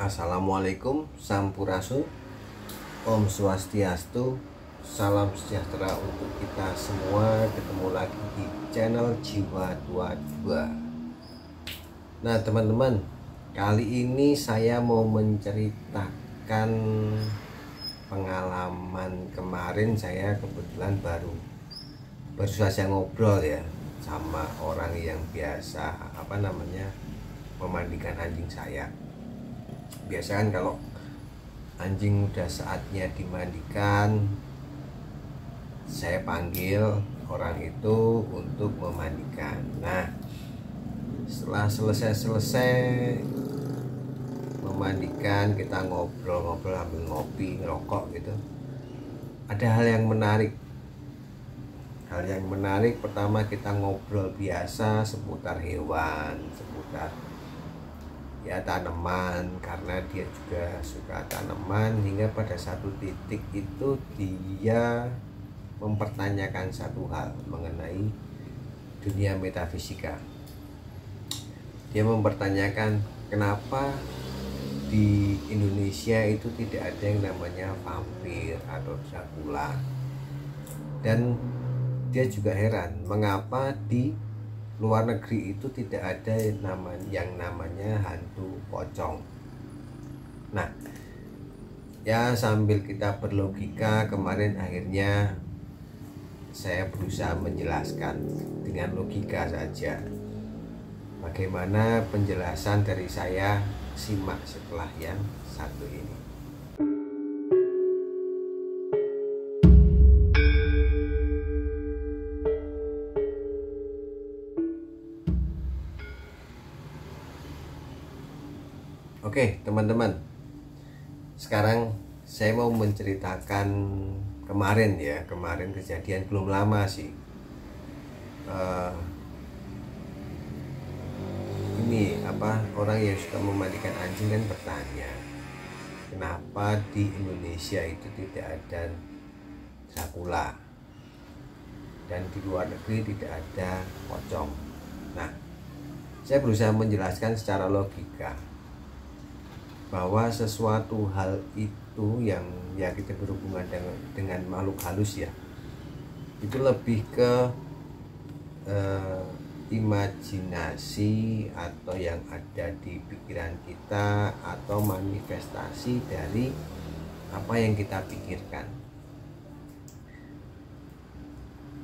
Assalamualaikum, Sampurasun, Om Swastiastu, salam sejahtera untuk kita semua. Ketemu lagi di channel Jiwa 22. Nah teman-teman, kali ini saya mau menceritakan pengalaman kemarin. Saya kebetulan baru saja ngobrol ya sama orang yang biasa memandikan anjing saya. Biasa kan kalau anjing udah saatnya dimandikan, saya panggil orang itu untuk memandikan. Nah, setelah selesai memandikan, kita ngobrol-ngobrol sambil ngopi, ngerokok gitu. Ada hal yang menarik. Hal yang menarik pertama, kita ngobrol biasa seputar hewan, seputar ya tanaman, karena dia juga suka tanaman. Hingga pada satu titik itu dia mempertanyakan satu hal mengenai dunia metafisika. Dia mempertanyakan kenapa di Indonesia itu tidak ada yang namanya vampir atau Dracula, dan dia juga heran mengapa di luar negeri itu tidak ada yang namanya hantu pocong. Nah, ya sambil kita berlogika, kemarin akhirnya saya berusaha menjelaskan dengan logika saja. Bagaimana penjelasan dari saya? Simak setelah yang satu ini. Oke teman-teman, sekarang saya mau menceritakan kemarin kejadian belum lama sih. Orang yang suka memandikan anjing kan bertanya, kenapa di Indonesia itu tidak ada Dracula dan di luar negeri tidak ada pocong. Nah, saya berusaha menjelaskan secara logika bahwa sesuatu hal itu yang kita berhubungan dengan makhluk halus ya, itu lebih ke imajinasi atau yang ada di pikiran kita, atau manifestasi dari apa yang kita pikirkan.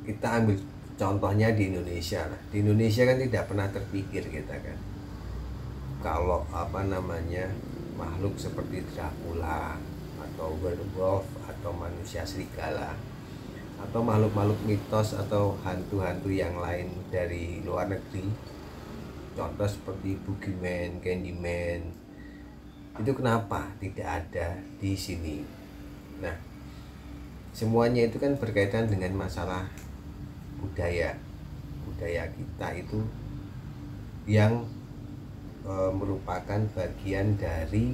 Kita ambil contohnya di Indonesia. Di Indonesia kan tidak pernah terpikir kita kan kalau makhluk seperti Dracula atau werewolf atau manusia serigala atau makhluk-makhluk mitos atau hantu-hantu yang lain dari luar negeri, contoh seperti Boogeyman, Candyman, itu kenapa tidak ada di sini? Nah, semuanya itu kan berkaitan dengan masalah budaya kita itu yang merupakan bagian dari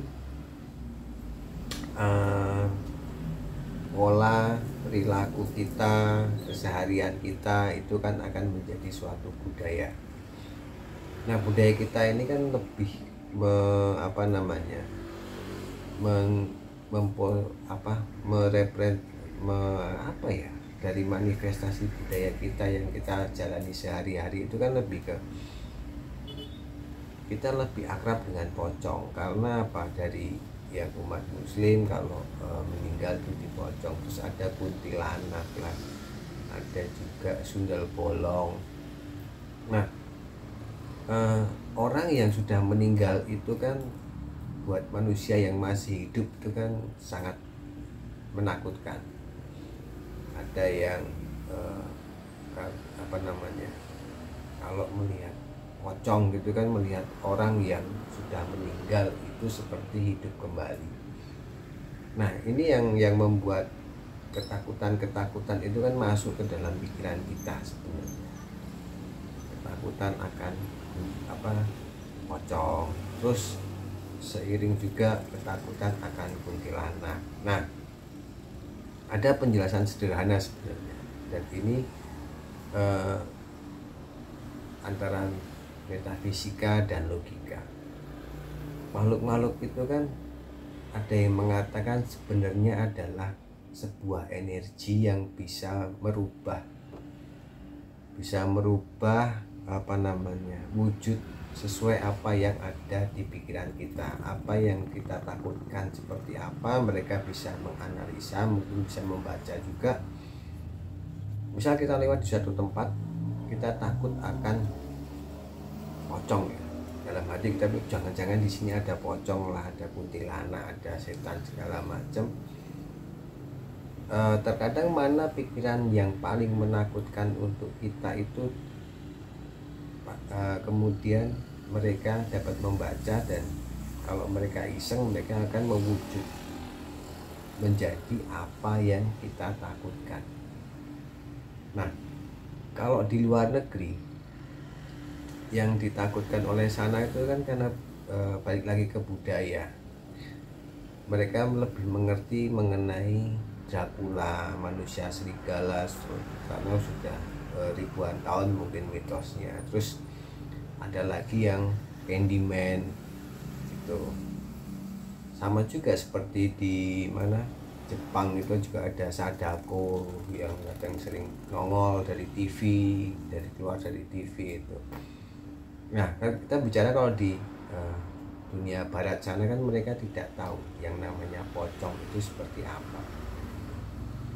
pola perilaku kita, keseharian kita itu kan akan menjadi suatu budaya. Nah, budaya kita ini kan lebih dari manifestasi budaya kita yang kita jalani sehari-hari itu kan lebih ke kita lebih akrab dengan pocong. Karena apa? Dari yang umat muslim kalau meninggal itu dipocong, terus ada kuntilanak lah, ada juga sundal bolong. Nah, orang yang sudah meninggal itu kan buat manusia yang masih hidup itu kan sangat menakutkan. Ada yang kalau melihat pocong gitu kan, melihat orang yang sudah meninggal itu seperti hidup kembali. Nah, ini yang membuat ketakutan itu kan masuk ke dalam pikiran kita sebenarnya. Ketakutan akan pocong, terus seiring juga ketakutan akan kuntilanak. Nah, ada penjelasan sederhana sebenarnya, dan ini antara metafisika dan logika. makhluk-makhluk itu kan ada yang mengatakan sebenarnya adalah sebuah energi yang bisa merubah wujud sesuai apa yang ada di pikiran kita, apa yang kita takutkan seperti apa. Mereka bisa menganalisa, mungkin bisa membaca juga. Misal kita lewat di suatu tempat, kita takut akan pocong ya, dalam hati kita, jangan-jangan di sini ada pocong lah, ada kuntilanak, ada setan segala macam. Terkadang mana pikiran yang paling menakutkan untuk kita itu, kemudian mereka dapat membaca, dan kalau mereka iseng mereka akan mewujud menjadi apa yang kita takutkan. Nah, kalau di luar negeri yang ditakutkan oleh sana itu kan karena balik lagi ke budaya, mereka lebih mengerti mengenai Dracula, manusia serigala, karena sudah ribuan tahun mungkin mitosnya. Terus ada lagi yang Candyman itu, sama juga seperti di mana Jepang itu juga ada Sadako yang kadang sering nongol dari TV, keluar dari TV itu. Nah, kita bicara kalau di dunia barat sana kan mereka tidak tahu yang namanya pocong itu seperti apa.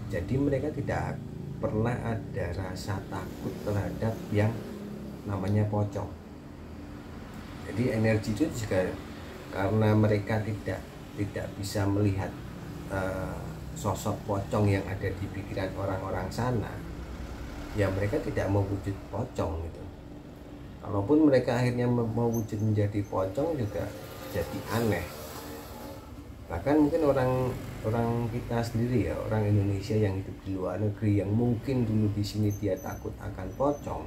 Jadi mereka tidak pernah ada rasa takut terhadap yang namanya pocong. Jadi energi itu juga karena mereka tidak bisa melihat sosok pocong yang ada di pikiran orang-orang sana, ya mereka tidak mewujud pocong gitu. Kalaupun mereka akhirnya mewujud menjadi pocong juga jadi aneh. Bahkan mungkin orang kita sendiri ya, orang Indonesia yang hidup di luar negeri, yang mungkin dulu di sini dia takut akan pocong,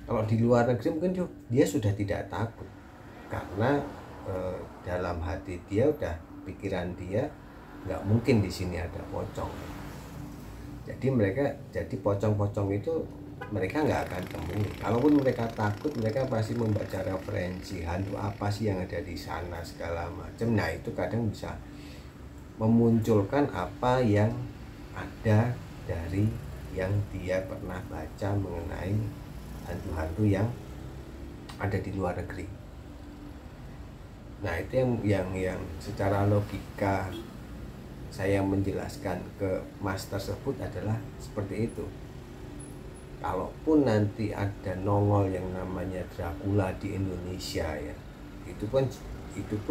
kalau di luar negeri mungkin dia sudah tidak takut, karena dalam hati dia udah, pikiran dia nggak mungkin di sini ada pocong. Jadi pocong-pocong itu mereka nggak akan temui. Kalaupun mereka takut, mereka pasti membaca referensi hantu apa sih yang ada di sana segala macam. Nah, itu kadang bisa memunculkan apa yang ada dari yang dia pernah baca mengenai hantu-hantu yang ada di luar negeri. Nah, itu yang secara logika saya menjelaskan ke mas tersebut adalah seperti itu. Kalaupun nanti ada nongol yang namanya Dracula di Indonesia ya, itu pun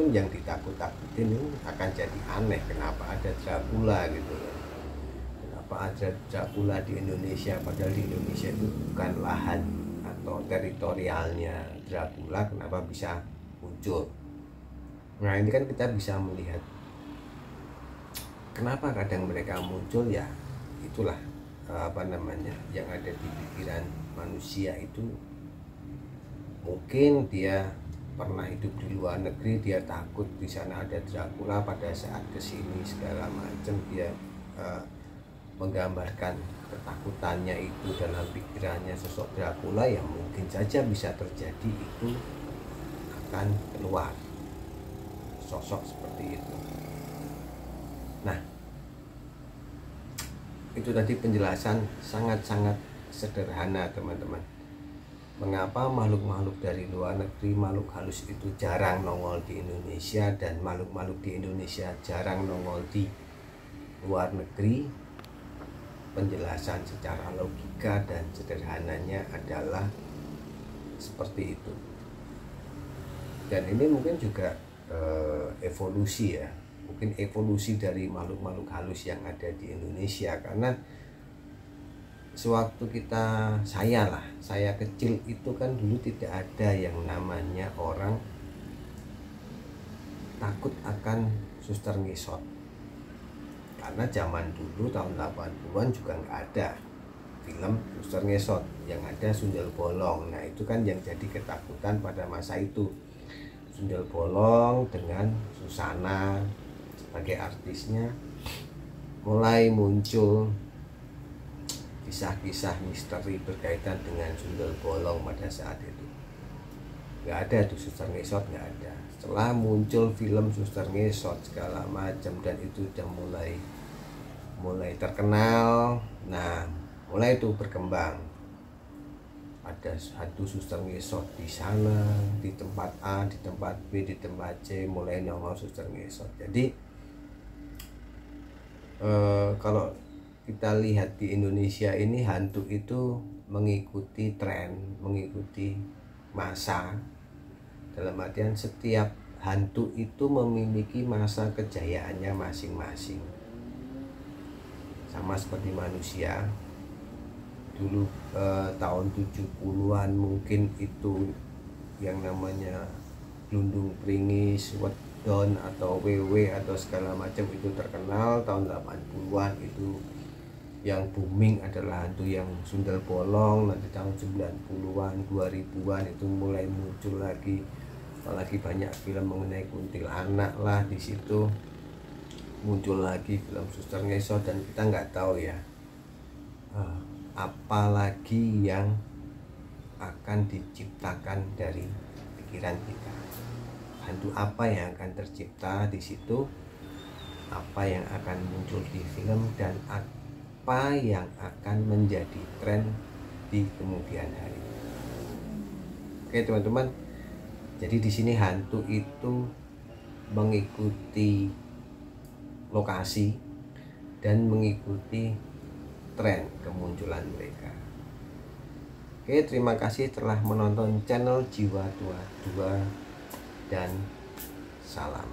yang ditakut-takutin akan jadi aneh. Kenapa ada Dracula gitu? Kenapa ada Dracula di Indonesia, padahal di Indonesia itu bukan lahan atau teritorialnya Dracula, kenapa bisa muncul? Nah, ini kan kita bisa melihat kenapa kadang mereka muncul ya. Itulah yang ada di pikiran manusia itu. Mungkin dia pernah hidup di luar negeri, dia takut di sana ada Dracula, pada saat kesini segala macam dia menggambarkan ketakutannya itu dalam pikirannya sosok Dracula, yang mungkin saja bisa terjadi itu akan keluar sosok seperti itu. Nah, itu tadi penjelasan sangat-sangat sederhana teman-teman. Mengapa makhluk-makhluk dari luar negeri, makhluk halus itu jarang nongol di Indonesia, dan makhluk-makhluk di Indonesia jarang nongol di luar negeri? Penjelasan secara logika dan sederhananya adalah seperti itu. Dan ini mungkin juga evolusi ya, mungkin evolusi dari makhluk-makhluk halus yang ada di Indonesia. Karena sewaktu saya kecil itu kan dulu tidak ada yang namanya orang takut akan suster ngesot, karena zaman dulu tahun 80-an juga nggak ada film suster ngesot, yang ada sundel bolong. Nah, itu kan yang jadi ketakutan pada masa itu, sundel bolong dengan Susana sebagai artisnya. Mulai muncul kisah-kisah misteri berkaitan dengan sundel bolong pada saat itu. Nggak ada tuh suster ngesot, nggak ada. setelah muncul film Suster Ngesot segala macam, dan itu udah mulai terkenal. Nah, mulai itu berkembang, ada satu Suster Ngesot di sana, di tempat A, di tempat B, di tempat C, mulai nongol Suster Ngesot. Jadi kalau kita lihat di Indonesia ini, hantu itu mengikuti tren, mengikuti masa. Dalam artian setiap hantu itu memiliki masa kejayaannya masing-masing. Sama seperti manusia. Dulu tahun 70-an mungkin itu yang namanya Glundung Pringis, Wedon atau WW atau segala macam itu terkenal. Tahun 80-an itu yang booming adalah hantu yang sundel bolong. Nanti tahun 90-an, 2000-an itu mulai muncul lagi, apalagi banyak film mengenai kuntilanak lah, di situ muncul lagi film Suster Ngesot. Dan kita nggak tahu ya apalagi yang akan diciptakan dari pikiran kita, hantu apa yang akan tercipta di situ, apa yang akan muncul di film, dan apa yang akan menjadi tren di kemudian hari. Oke teman-teman, jadi di sini hantu itu mengikuti lokasi dan mengikuti tren kemunculan mereka. Oke, terima kasih telah menonton channel Jiwa Tua 2 dan salam.